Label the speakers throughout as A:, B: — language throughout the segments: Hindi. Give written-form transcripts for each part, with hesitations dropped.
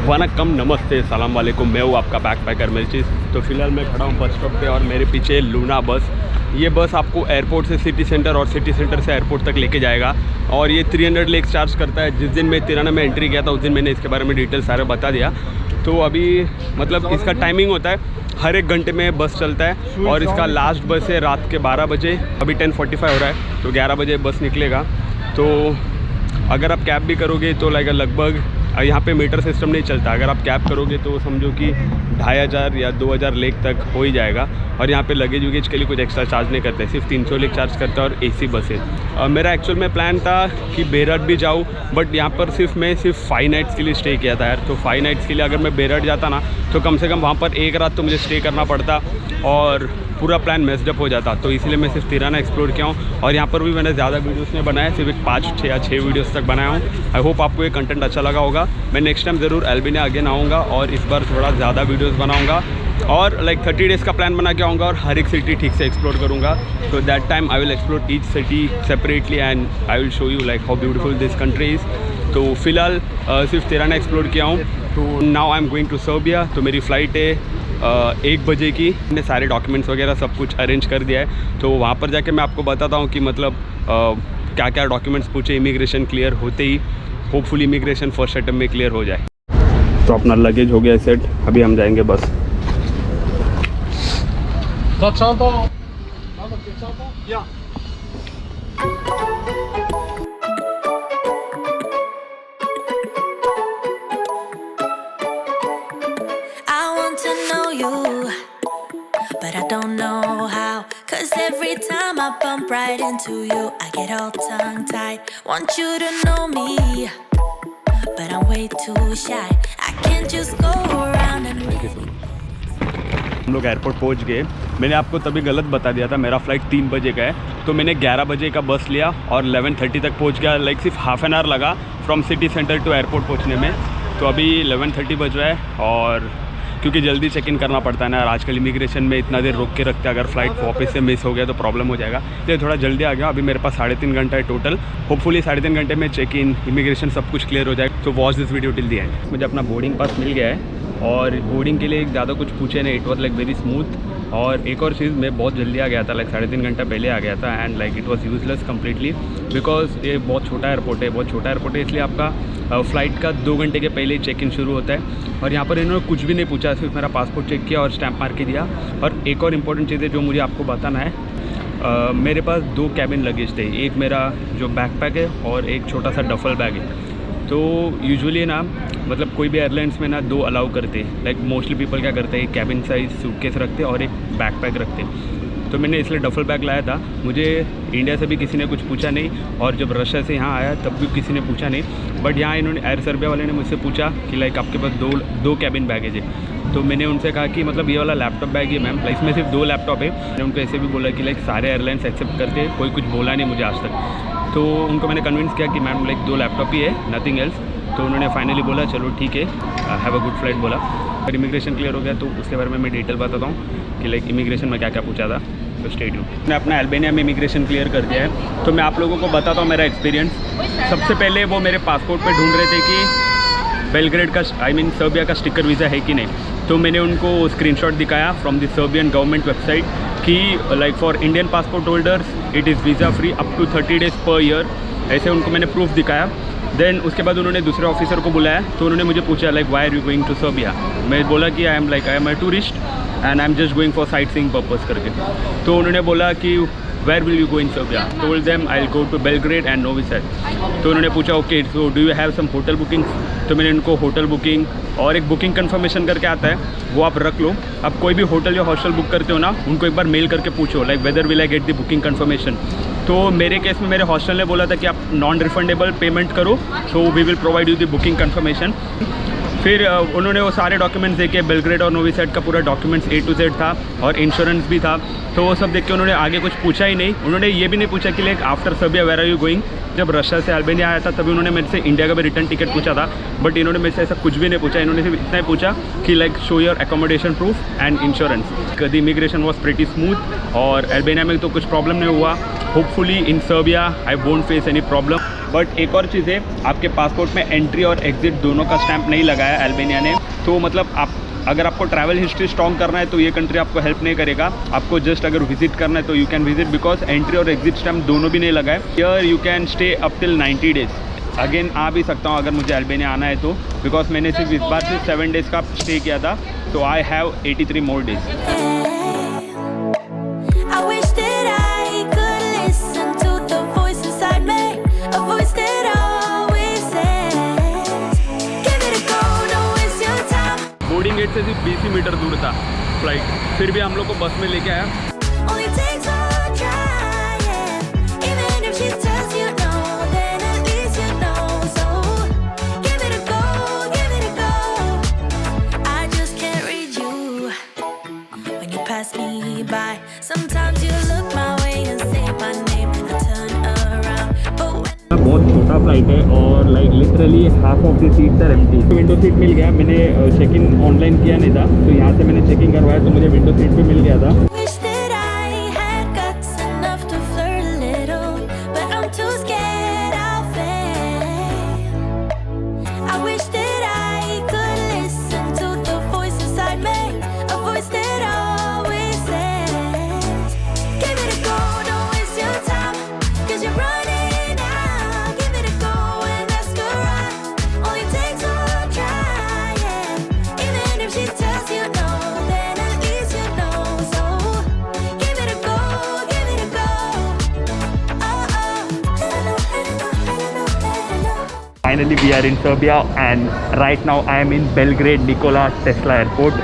A: वनक्कम, नमस्ते, सलाम वालेकुम। मैं हूँ आपका बैकपैकर मिर्चिस। तो फिलहाल मैं खड़ा हूँ बस स्टॉप पे और मेरे पीछे लूना बस। ये बस आपको एयरपोर्ट से सिटी सेंटर और सिटी सेंटर से एयरपोर्ट तक लेके जाएगा और ये 300 लेक्स चार्ज करता है। जिस दिन मैं तिराना में एंट्री किया था उस दिन मैंने इसके बारे में डिटेल सारे बता दिया। तो अभी मतलब इसका टाइमिंग होता है हर एक घंटे में बस चलता है और इसका लास्ट बस है रात के 12 बजे। अभी 10:45 हो रहा है तो 11 बजे बस निकलेगा। तो अगर आप कैब भी करोगे तो लगभग यहाँ पे मीटर सिस्टम नहीं चलता। अगर आप कैब करोगे तो समझो कि 2500 या 2000 लेक तक हो ही जाएगा। और यहाँ पे लगेज वगेज के लिए कुछ एक्स्ट्रा चार्ज नहीं करते, सिर्फ 300 लेक चार्ज करता है और AC बस है। मेरा एक्चुअल में प्लान था कि बेरठ भी जाऊँ, बट यहाँ पर मैं सिर्फ 5 नाइट्स के लिए स्टे किया था यार। तो 5 नाइट्स के लिए अगर मैं बेरठ जाता ना तो कम से कम वहाँ पर एक रात तो मुझे स्टे करना पड़ता और पूरा प्लान मेस्ड अप हो जाता। तो इसलिए मैं सिर्फ तिराना एक्सप्लोर किया हूँ और यहाँ पर भी मैंने ज़्यादा वीडियोस नहीं बनाए, सिर्फ 5 या 6 वीडियोस तक बनाया हूँ। आई होप आपको ये कंटेंट अच्छा लगा होगा। मैं नेक्स्ट टाइम ज़रूर अल्बानिया अगेन आऊँगा और इस बार थोड़ा ज़्यादा वीडियोस बनाऊँगा और 30 डेज़ का प्लान बना के आऊँगा और हर एक सिटी ठीक से एक्सप्लोर करूँगा। तो that time I will explore each city separately and I will show you how beautiful this country is. तो फिलहाल सिर्फ तिराना एक्सप्लोर किया हूँ। तो now I am going to Serbia. तो मेरी फ़्लाइट है 1 बजे की। मैंने सारे डॉक्यूमेंट्स वगैरह सब कुछ अरेंज कर दिया है। तो वहाँ पर जाके मैं आपको बताता हूँ कि मतलब क्या क्या डॉक्यूमेंट्स पूछे। इमिग्रेशन क्लियर होते ही होपफुली इमिग्रेशन फर्स्ट अटेम्प्ट में क्लियर हो जाए। तो अपना लगेज हो गया सेट, अभी हम जाएंगे बस।
B: But I don't know how, 'cause every time I bump right into you, I get all tongue-tied. Want you to know me, but I'm way too shy. I can't just go around and
A: हम लोग एयरपोर्ट पहुंच गए। मैंने आपको तभी गलत बता दिया था, मेरा फ़्लाइट 3 बजे का है। तो मैंने 11 बजे का बस लिया और 11:30 तक पहुंच गया। सिर्फ हाफ एन आवर लगा from city centre to airport पहुंचने में। तो अभी 11:30 बज रहा है और क्योंकि जल्दी चेक इन करना पड़ता है ना, आजकल इमिग्रेशन में इतना देर रोक के रखते हैं। अगर फ्लाइट वापस से मिस हो गया तो प्रॉब्लम हो जाएगा। तो थोड़ा जल्दी आ गया। अभी मेरे पास 3.5 घंटा है टोटल। होपफुली 3.5 घंटे में चेक इन, इमिग्रेशन सब कुछ क्लियर हो जाएगा। तो watch this video till the and. मुझे अपना बोर्डिंग पास मिल गया है और बोर्डिंग के लिए ज़्यादा कुछ पूछे नहीं। It was very smooth. और एक और चीज़, मैं बहुत जल्दी आ गया था, 3.5 घंटा पहले आ गया था and it was useless completely because ये बहुत छोटा एयरपोर्ट है। बहुत छोटा एयरपोर्ट है इसलिए आपका फ़्लाइट का 2 घंटे के पहले ही चेक इन शुरू होता है। और यहाँ पर इन्होंने कुछ भी नहीं पूछा, सिर्फ मेरा पासपोर्ट चेक किया और स्टैंप मार के दिया। और एक और इम्पॉर्टेंट चीज़ है जो मुझे आपको बताना है, मेरे पास 2 कैबिन लगेज थे। एक मेरा जो बैकपैक है और एक छोटा सा डफल बैग है। तो यूजुअली ना मतलब कोई भी एयरलाइंस में ना 2 अलाउ करते हैं। मोस्टली पीपल क्या करते हैं, एक कैबिन साइज सूटकेस रखते और एक बैकपैक रखते। तो मैंने इसलिए डफल बैग लाया था। मुझे इंडिया से भी किसी ने कुछ पूछा नहीं और जब रशिया से यहाँ आया तब भी किसी ने पूछा नहीं। बट यहाँ इन्होंने एयर सर्बिया वाले ने मुझसे पूछा कि आपके पास दो कैबिन बैगेज है। तो मैंने उनसे कहा कि मतलब ये वाला लैपटॉप बैग है मैम, इसमें सिर्फ 2 लैपटॉप है। मैंने उनको ऐसे भी बोला कि सारे एयरलाइंस एक्सेप्ट करते हैं, कोई कुछ बोला नहीं मुझे आज तक। तो उनको मैंने कन्विंस किया कि मैम 2 लैपटॉप ही है, नथिंग एल्स। तो उन्होंने फाइनली बोला चलो ठीक है, हैव अ गुड फ्लाइट बोला। फिर इमिग्रेशन क्लियर हो गया तो उसके बारे में मैं डिटेल बताता हूँ कि इमिग्रेशन में क्या क्या पूछा था। तो स्टे ट्यून्ड। मैंने अपना अल्बानिया में इमिग्रेशन क्लियर कर दिया है। तो मैं आप लोगों को बताता हूँ मेरा एक्सपीरियंस। सबसे पहले वो मेरे पासपोर्ट पे ढूंढ रहे थे कि बेलग्रेड का सर्बिया का स्टिकर वीज़ा है कि नहीं। तो मैंने उनको स्क्रीनशॉट दिखाया from the Serbian government website कि for Indian passport holders it is visa free up to 30 days per year. ऐसे उनको मैंने प्रूफ दिखाया। देन उसके बाद उन्होंने दूसरे ऑफिसर को बुलाया। तो उन्होंने मुझे पूछा why are you going to Serbia. मैं बोला कि I am a tourist and I am just going for sightseeing purpose करके। तो उन्होंने बोला कि where will you go in Serbia. Told them I will go to Belgrade and Novi Sad. तो उन्होंने पूछा okay so do you have some hotel booking. तो मैंने उनको होटल बुकिंग और एक बुकिंग कन्फर्मेशन करके आता है, वो आप रख लो। अब कोई भी होटल या हॉस्टल बुक करते हो ना, उनको एक बार मेल करके पूछो whether will I get the booking confirmation. तो मेरे केस में मेरे हॉस्टल ने बोला था कि आप नॉन रिफंडेबल पेमेंट करो, so we will provide you the booking confirmation. फिर उन्होंने वो सारे डॉक्यूमेंट्स देखे, बेलग्रेड और नोवी सैड का पूरा डॉक्यूमेंट्स A to Z था और इंश्योरेंस भी था। तो वो सब देख के उन्होंने आगे कुछ पूछा ही नहीं। उन्होंने ये भी नहीं पूछा कि after Serbia where are you going. जब रशिया से अल्बानिया आया था तभी उन्होंने मेरे से इंडिया का भी रिटर्न टिकट पूछा था, बट इन्होंने मेरे से ऐसा कुछ भी नहीं पूछा। इन्होंने सिर्फ इतना ही पूछा कि show your accommodation proof and insurance. The immigration was pretty smooth और अल्बानिया में तो कुछ प्रॉब्लम नहीं हुआ। Hopefully in Serbia I won't face any problem. But एक और चीज़ है, आपके पासपोर्ट में एंट्री और एग्जिट दोनों का स्टैंप नहीं लगाया अल्बानिया ने, तो मतलब अगर आपको ट्रैवल हिस्ट्री स्ट्रॉन्ग करना है तो ये कंट्री आपको हेल्प नहीं करेगा। आपको जस्ट अगर विजिट करना है तो you can visit, because entry और एग्जिट स्टैम्प दोनों भी नहीं लगाए। Here you can stay up till 90 days. Again आ भी सकता हूँ अगर मुझे अल्बानिया आना है तो, बिकॉज मैंने सिर्फ इस बार सिर्फ 7 डेज़ का स्टे किया था, तो I have 83 more days. Boarding gate से सिर्फ 20 ही मीटर दूर था फ्लाइट, फिर भी हम लोग को बस में लेके आया। बहुत छोटा फ्लाइट है और like literally half of the seats are empty. Window seat मिल गया, मैंने चेक इन ऑनलाइन किया नहीं था, तो यहाँ से मैंने चेक इन करवाया तो मुझे विंडो सीट भी मिल गया था। Finally we are in Serbia and right now I am in Belgrade Nikola Tesla Airport।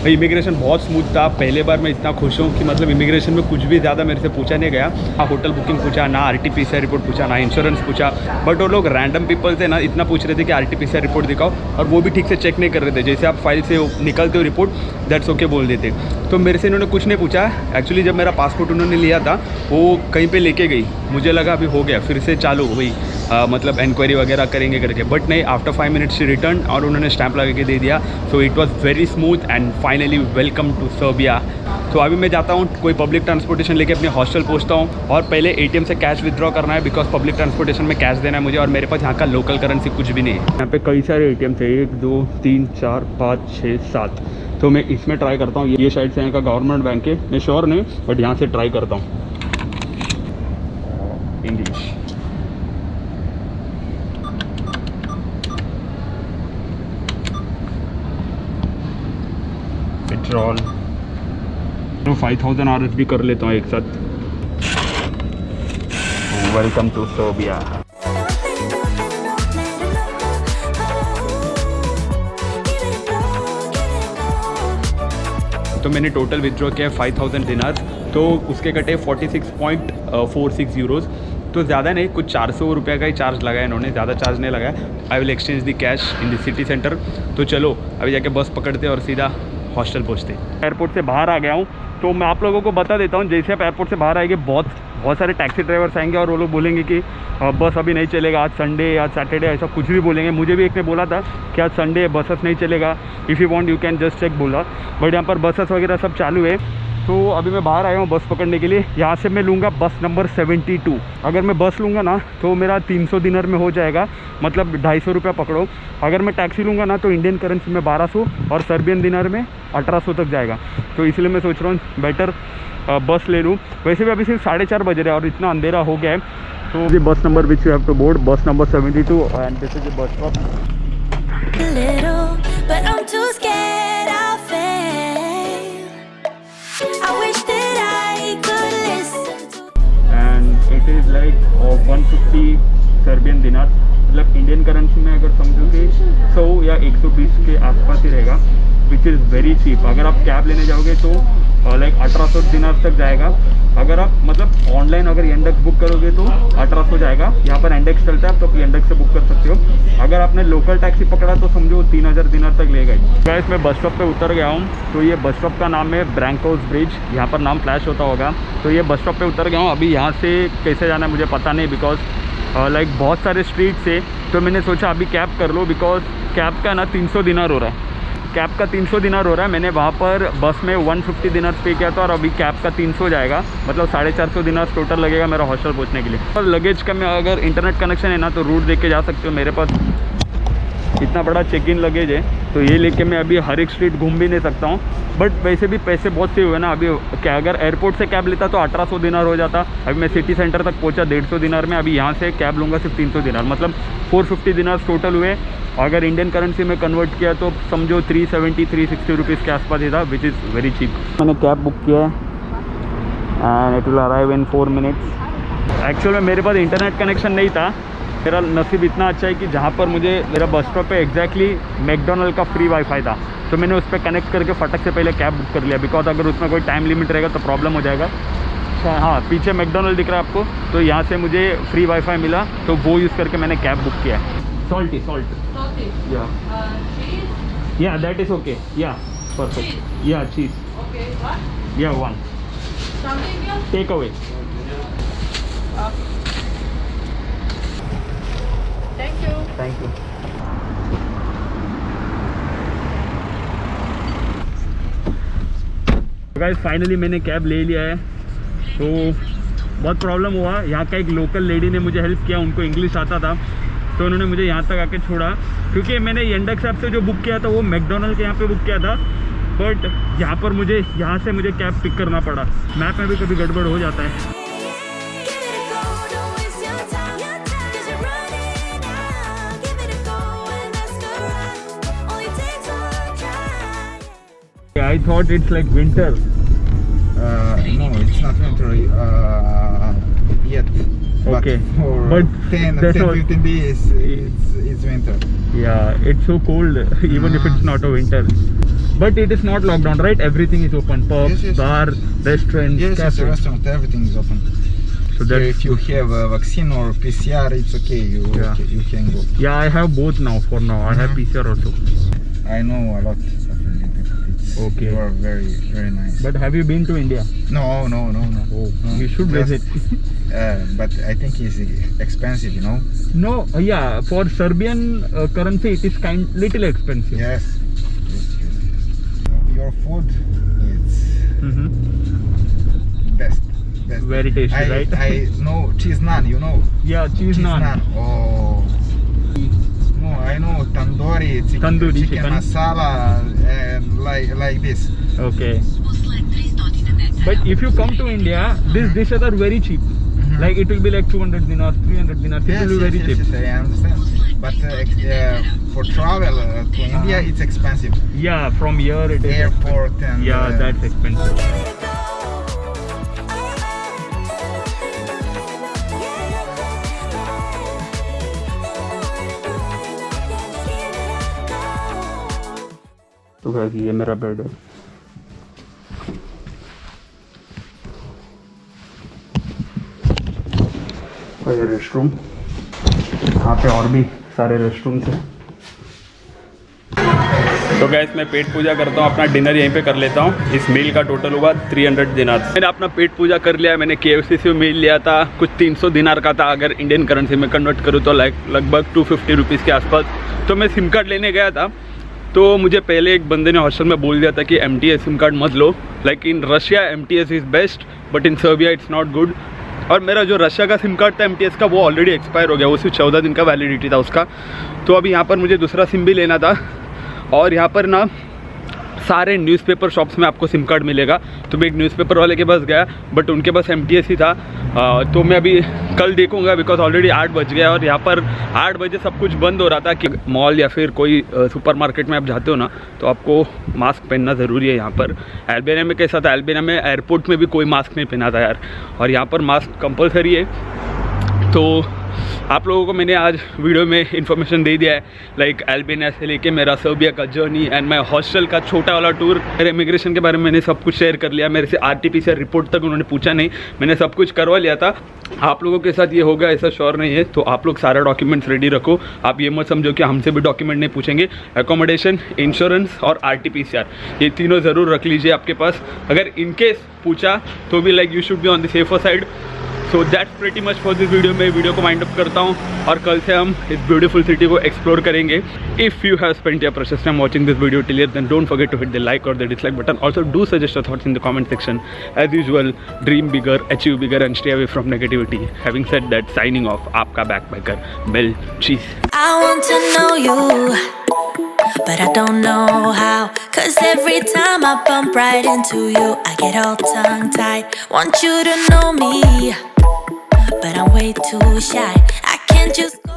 A: भाई इमिग्रेशन बहुत स्मूथ था, पहले बार मैं इतना खुश हूँ कि मतलब इमिग्रेशन में कुछ भी ज़्यादा मेरे से पूछा नहीं गया। ना होटल बुकिंग पूछा, ना RT-PCR रिपोर्ट पूछा, ना इंश्योरेंस पूछा, बट वो लोग रैंडम पीपल थे ना इतना पूछ रहे थे कि RT-PCR रिपोर्ट दिखाओ, और वो भी ठीक से चेक नहीं कर रहे थे। जैसे आप फाइल से निकलते हो रिपोर्ट दैट्स ओके बोल देते। तो मेरे से इन्होंने कुछ नहीं पूछा। एक्चुअली जब मेरा पासपोर्ट उन्होंने लिया था वो कहीं पर लेके गई, मुझे लगा अभी हो गया, फिर से चालू हुई मतलब इंक्वायरी वगैरह करेंगे करके, बट नहीं, आफ्टर 5 मिनट्स शी रिटर्न और उन्होंने स्टैंप लगा के दे दिया। So it was very smooth and finally welcome to Serbia. तो अभी मैं जाता हूँ कोई पब्लिक ट्रांसपोर्टेशन लेके अपने हॉस्टल पहुँचता हूँ, और पहले ATM से कैश विड्रॉ करना है बिकॉज पब्लिक ट्रांसपोर्टेशन में कैश देना है मुझे, और मेरे पास यहाँ का लोकल करेंसी कुछ भी नहीं है। यहाँ पे कई सारे ATM थे, 1 2 3 4 5 6 7, तो मैं इसमें ट्राई करता हूँ। ये शायद से यहाँ का गवर्नमेंट बैंक है, मैं श्योर नहीं, बट यहाँ से ट्राई करता हूँ। इंग्लिश पेट्रोल, तो 5000 RS भी कर लेता हूँ एक साथ। Welcome to Serbia. तो मैंने टोटल विथड्रॉ किया है 5000 दिनार, तो उसके कटे 46.46 यूरोज़, तो ज़्यादा नहीं, कुछ 400 रुपये का ही चार्ज लगाया इन्होंने, ज़्यादा चार्ज नहीं लगाया। I will exchange the cash in the city centre. तो चलो अभी जाके बस पकड़ते और सीधा हॉस्टल पहुँचते। एयरपोर्ट से बाहर आ गया हूँ, तो मैं आप लोगों को बता देता हूँ, जैसे आप एयरपोर्ट से बाहर आएंगे बहुत सारे टैक्सी ड्राइवर्स आएंगे और वो लोग बोलेंगे कि बस अभी नहीं चलेगा, आज संडे, आज सैटरडे, ऐसा कुछ भी बोलेंगे। मुझे भी एक ने बोला था कि आज संडे बसेस नहीं चलेगा, if you want you can just check बोला, बट यहाँ पर बसेस वगैरह सब चालू है। तो अभी मैं बाहर आया हूँ बस पकड़ने के लिए। यहाँ से मैं लूँगा बस नंबर 72। अगर मैं बस लूँगा ना तो मेरा 300 दिनार में हो जाएगा, मतलब 250 रुपया पकड़ो। अगर मैं टैक्सी लूँगा ना तो इंडियन करेंसी में 1200 और सर्बियन दिनार में 1800 तक जाएगा। तो इसलिए मैं सोच रहा हूँ बेटर बस ले लूँ। वैसे भी अभी सिर्फ 4:30 बज रहे हैं और इतना अंधेरा हो गया है। तो ये bus number which you have to board, bus number 72, and this is the bus stop. And it is like 150 Serbian dinar, मतलब इंडियन करेंसी में अगर समझो कि 100 या 120 के आसपास ही रहेगा, विच इज़ वेरी चीप। अगर आप कैब लेने जाओगे तो लाइक 1800 दिनार तक जाएगा। अगर आप मतलब ऑनलाइन अगर एंडेक्स बुक करोगे तो 1800 जाएगा। यहाँ पर एंडेक्स चलता है, आप तो एंडेक्स से बुक कर सकते हो। अगर आपने लोकल टैक्सी पकड़ा तो समझो 3000 दिनार तक ले गए। गाइस मैं बस स्टॉप पे उतर गया हूँ। तो ये बस स्टॉप का नाम है ब्रैंकोस ब्रिज, यहाँ पर नाम फ्लैश होता होगा। तो ये बस स्टॉप पे उतर गया हूँ। अभी यहाँ से कैसे जाना है मुझे पता नहीं, बिकॉज लाइक बहुत सारे स्ट्रीट से, तो मैंने सोचा अभी कैब कर लो, बिकॉज कैब का ना 300 दिनार हो रहा है। कैब का 300 दिनार हो रहा है। मैंने वहाँ पर बस में 150 दिनार पे किया था और अभी कैब का 300 जाएगा, मतलब 450 दिनार टोटल लगेगा मेरा हॉस्टल पहुँचने के लिए। और लगेज का मैं अगर इंटरनेट कनेक्शन है ना तो रूट देख के जा सकते हो। मेरे पास इतना बड़ा चेक इन लगेज है तो ये लेके मैं अभी हर एक स्ट्रीट घूम भी नहीं सकता हूँ। बट वैसे भी पैसे बहुत से हुए ना। अभी क्या अगर एयरपोर्ट से कैब लेता तो 1800 दिनार हो जाता। अभी मैं सिटी सेंटर तक पहुँचा 150 दिनार में। अभी यहाँ से कैब लूँगा सिर्फ 300 दिनार, मतलब 450 दिनार टोटल हुए। अगर इंडियन करेंसी में कन्वर्ट किया तो समझो 370-360 रुपीज़ के आसपास ही था, विच इज़ वेरी चीप। मैंने कैब बुक किया है and it will arrive in 4 minutes. Actual में मेरे पास इंटरनेट कनेक्शन नहीं था। मेरा नसीब इतना अच्छा है कि जहाँ पर मुझे मेरा बस स्टॉप पे एग्जैक्टली मैकडोनल्ड का फ्री वाईफाई था, तो मैंने उस पर कनेक्ट करके फटक से पहले कैब बुक कर लिया। बिकॉज अगर उसमें कोई टाइम लिमिट रहेगा तो प्रॉब्लम हो जाएगा। हाँ, पीछे मैकडोनल्ड दिख रहा है आपको, तो यहाँ से मुझे फ्री वाईफाई मिला तो वो यूज़ करके मैंने कैब बुक किया है। Salty. Yeah.
C: Cheese?
A: Yeah, that is okay. Yeah, perfect.
C: Cheese?
A: Yeah, cheese.
C: Okay, what?
A: Yeah, one.
C: Something else?
A: Take away.
C: Thank you.
A: Thank you. Guys, finally मैंने कैब ले लिया है। तो बहुत प्रॉब्लम हुआ। यहाँ का एक लोकल लेडी ने मुझे हेल्प किया, उनको इंग्लिश आता था तो उन्होंने मुझे यहाँ तक आके छोड़ा। क्योंकि मैंने येंडक्स ऐप से जो बुक किया था वो मैकडोनल्ड के यहाँ पे बुक किया था, बट यहाँ पर मुझे यहाँ से मुझे कैब पिक करना पड़ा। मैप में भी कभी गड़बड़ हो जाता है। I thought it's like winter.
D: No, it's not winter yet.
A: Okay.
D: But
A: But
D: for 10
A: that's all-
D: 15 days, it's winter.
A: Yeah, it's so cold even if it's not a winter. But it is not locked down, right? Everything is open. Pubs,
D: Yes.
A: bar, restaurants,
D: Yes, it's a
A: cafes.
D: restaurant, everything is open.
A: So
D: Here,
A: that's
D: if you have a vaccine or PCR, it's okay,
A: Yeah.
D: you can go.
A: yeah, I have both now. For now, I have
D: Mhm.
A: PCR also.
D: I know a lot of Indian people.
A: Okay.
D: You are very, very nice.
A: But have you been to India?
D: No.
A: Oh,
D: No,
A: you should
D: just-
A: visit.
D: But I think it's expensive, you know?
A: No, yeah, for Serbian currency it is little expensive.
D: Yes. Your food is
A: Mm-hmm.
D: best.
A: Very tasty, right?
D: I know cheese naan, you know?
A: Yeah, cheese naan.
D: Oh. No, I know tandoori,
A: Tandoori
D: chicken
A: chicken.
D: masala, and like this.
A: Okay. But if you come to India, these dishes are very cheap.
D: Mhm.
A: Like it will be like 200 dinars, 300 dinars. It will be very cheap.
D: Yes, I understand. But for travel to India, it's expensive.
A: Yeah, from here it is.
D: Airport and
A: Yeah, that's expensive. तो गाइस ये मेरा बेड है। और ये रेस्टरूम, यहाँ पे और भी सारे रेस्टरूम्स हैं। तो गैस मैं पेट पूजा करता हूँ, अपना डिनर यहीं पे कर लेता हूँ। इस मील का टोटल होगा 300 दिनार। मैंने अपना पेट पूजा कर लिया है। मैंने KFC से मील लिया था, कुछ 300 दिनार का था। अगर इंडियन करेंसी में कन्वर्ट करूँ तो लगभग 250 रुपीज़ के आसपास। तो मैं सिम कार्ड लेने गया था, तो मुझे पहले एक बंदे ने हॉस्टल में बोल दिया था कि MTS सिम कार्ड मत लो। Like in Russia MTS is best, but in Serbia it's not good. और मेरा जो रशिया का सिम कार्ड था MTS का, वो ऑलरेडी एक्सपायर हो गया। वो सिर्फ 14 दिन का वैलिडिटी था उसका। तो अभी यहाँ पर मुझे दूसरा सिम भी लेना था। और यहाँ पर ना सारे न्यूज़पेपर शॉप्स में आपको सिम कार्ड मिलेगा। तो मैं एक न्यूज़पेपर वाले के पास गया, बट उनके पास MTS ही था। तो मैं अभी कल देखूंगा, बिकॉज ऑलरेडी 8 बज गया और यहाँ पर 8 बजे सब कुछ बंद हो रहा था। कि मॉल या फिर कोई सुपरमार्केट में आप जाते हो ना, तो आपको मास्क पहनना ज़रूरी है। यहाँ पर अल्बानिया में कैसा था, अल्बानिया में एयरपोर्ट में भी कोई मास्क नहीं पहना था यार, और यहाँ पर मास्क कंपलसरी है। तो आप लोगों को मैंने आज वीडियो में इन्फॉर्मेशन दे दिया है, लाइक अल्बानिया से लेके मेरा सर्बिया का जर्नी एंड माय हॉस्टल का छोटा वाला टूर। मेरे इमिग्रेशन के बारे में मैंने सब कुछ शेयर कर लिया। मेरे से RT-PCR रिपोर्ट तक उन्होंने पूछा नहीं, मैंने सब कुछ करवा लिया था। आप लोगों के साथ ये होगा ऐसा श्योर नहीं है, तो आप लोग सारा डॉक्यूमेंट्स रेडी रखो। आप ये मत समझो कि हमसे भी डॉक्यूमेंट नहीं पूछेंगे। एकोमोडेशन, इंश्योरेंस और RT-PCR ये तीनों ज़रूर रख लीजिए आपके पास। अगर इनकेस पूछा तो भी like you should be on the safer side. So that's pretty much for this video. मैं वीडियो को वाइंड अप करता हूँ और कल से हम इस ब्यूटीफुल सिटी को एक्सप्लोर करेंगे। If you have spent your precious time watching this video till here, then don't forget to hit the like और the dislike button. Also do suggest your thoughts in the comment section. As usual, dream bigger, achieve bigger and stay away from negativity. Having said that, signing off, आपका बैकपैकर मेल चीज।
B: I want to know you, but I don't know how. 'Cause every time I bump right into you, I get all tongue-tied. Want you to know me, but I'm way too shy. I can't just